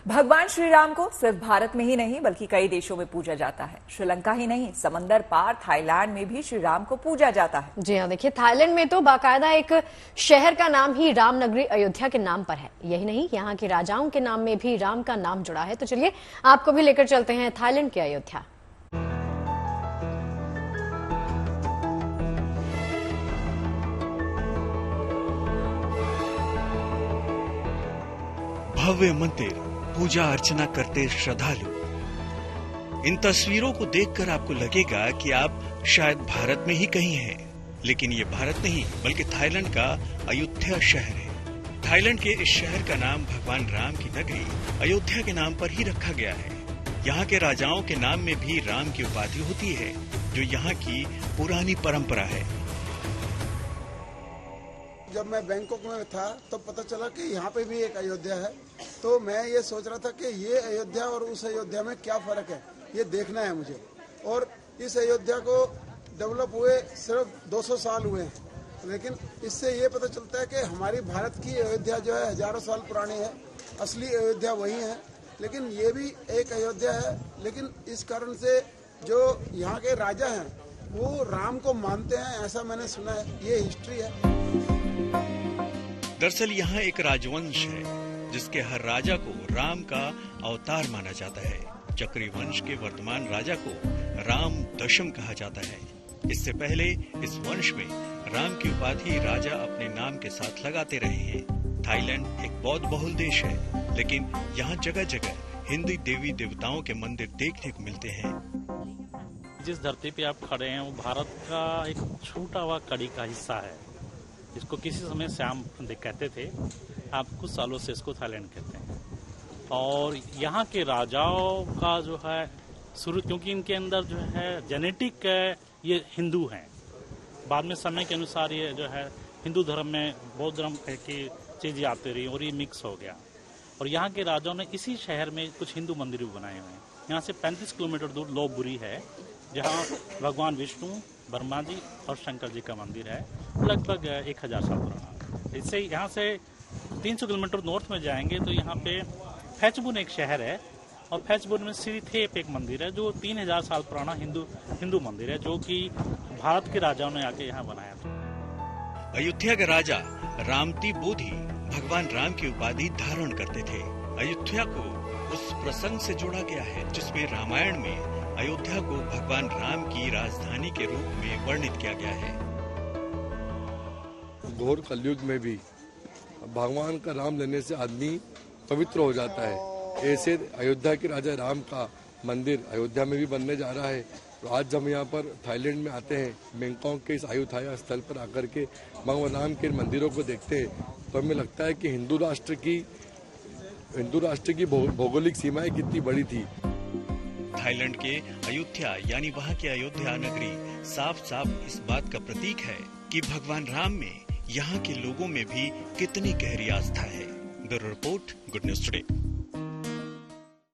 भगवान श्री राम को सिर्फ भारत में ही नहीं बल्कि कई देशों में पूजा जाता है। श्रीलंका ही नहीं, समंदर पार थाईलैंड में भी श्री राम को पूजा जाता है। जी हाँ, देखिए थाईलैंड में तो बाकायदा एक शहर का नाम ही राम नगरी अयोध्या के नाम पर है। यही नहीं, यहाँ के राजाओं के नाम में भी राम का नाम जुड़ा है। तो चलिए आपको भी लेकर चलते हैं थाईलैंड के अयोध्या। भव्य मंदिर, पूजा अर्चना करते श्रद्धालु। इन तस्वीरों को देखकर आपको लगेगा कि आप शायद भारत में ही कहीं हैं, लेकिन ये भारत नहीं बल्कि थाईलैंड का अयोध्या शहर है। थाईलैंड के इस शहर का नाम भगवान राम की नगरी अयोध्या के नाम पर ही रखा गया है। यहाँ के राजाओं के नाम में भी राम की उपाधि होती है, जो यहाँ की पुरानी परंपरा है। जब मैं बैंकॉक में था तो पता चला कि यहाँ पे भी एक अयोध्या है, तो मैं ये सोच रहा था कि ये अयोध्या और उस अयोध्या में क्या फर्क है, ये देखना है मुझे। और इस अयोध्या को डेवलप हुए सिर्फ 200 साल हुए हैं, लेकिन इससे ये पता चलता है कि हमारी भारत की अयोध्या जो है हजारों साल पुरानी है। असली अयोध्या वही है, लेकिन ये भी एक अयोध्या है। लेकिन इस कारण से जो यहाँ के राजा हैं वो राम को मानते हैं, ऐसा मैंने सुना है। ये हिस्ट्री है। दरअसल यहाँ एक राजवंश है जिसके हर राजा को राम का अवतार माना जाता है। चक्री वंश के वर्तमान राजा को राम दशम कहा जाता है। इससे पहले इस वंश में राम की उपाधि राजा अपने नाम के साथ लगाते रहे हैं। थाईलैंड एक बौद्ध बहुल देश है, लेकिन यहाँ जगह जगह हिंदू देवी देवताओं के मंदिर देखने को मिलते हैं। जिस धरती पे आप खड़े हैं वो भारत का एक छूटा हुआ कड़ी का हिस्सा है, जिसको किसी समय श्याम कहते थे। आप कुछ सालों से इसको थाईलैंड कहते हैं। और यहाँ के राजाओं का जो है शुरू, क्योंकि इनके अंदर जो है जेनेटिक ये हिंदू हैं। बाद में समय के अनुसार ये जो है हिंदू धर्म में बौद्ध धर्म की चीजें आती रही और ये मिक्स हो गया। और यहाँ के राजाओं ने इसी शहर में कुछ हिंदू मंदिर भी बनाए हुए हैं। यहाँ से 35 किलोमीटर दूर लोबुरी है, जहाँ भगवान विष्णु, ब्रह्मा जी और शंकर जी का मंदिर है, लगभग 1000 साल पुराना। इससे यहाँ से 300 किलोमीटर नॉर्थ में जाएंगे तो यहाँ पे फैचबुन एक शहर है, और फैचबुन में श्री थेप एक मंदिर है जो 3000 साल पुराना हिंदू मंदिर है, जो कि भारत के राजाओं ने आके यहाँ बनाया था। अयोध्या के राजा रामती बोधी भगवान राम की उपाधि धारण करते थे। अयोध्या को उस प्रसंग से जोड़ा गया है जिसमें रामायण में अयोध्या को भगवान राम की राजधानी के रूप में वर्णित किया गया है। घोर कलयुग में भी भगवान का नाम लेने से आदमी पवित्र हो जाता है। ऐसे अयोध्या के राजा राम का मंदिर अयोध्या में भी बनने जा रहा है। तो आज जब यहाँ पर थाईलैंड में आते हैं, बैंकॉक के इस अयोध्या स्थल पर आकर के भगवान राम के मंदिरों को देखते हैं, तो हमें लगता है कि हिंदू राष्ट्र की भौगोलिक सीमाएं कितनी बड़ी थी। थाईलैंड के अयोध्या यानी वहाँ की अयोध्या नगरी साफ साफ इस बात का प्रतीक है कि भगवान राम में यहाँ के लोगों में भी कितनी गहरी आस्था है। Bureau report, good news today.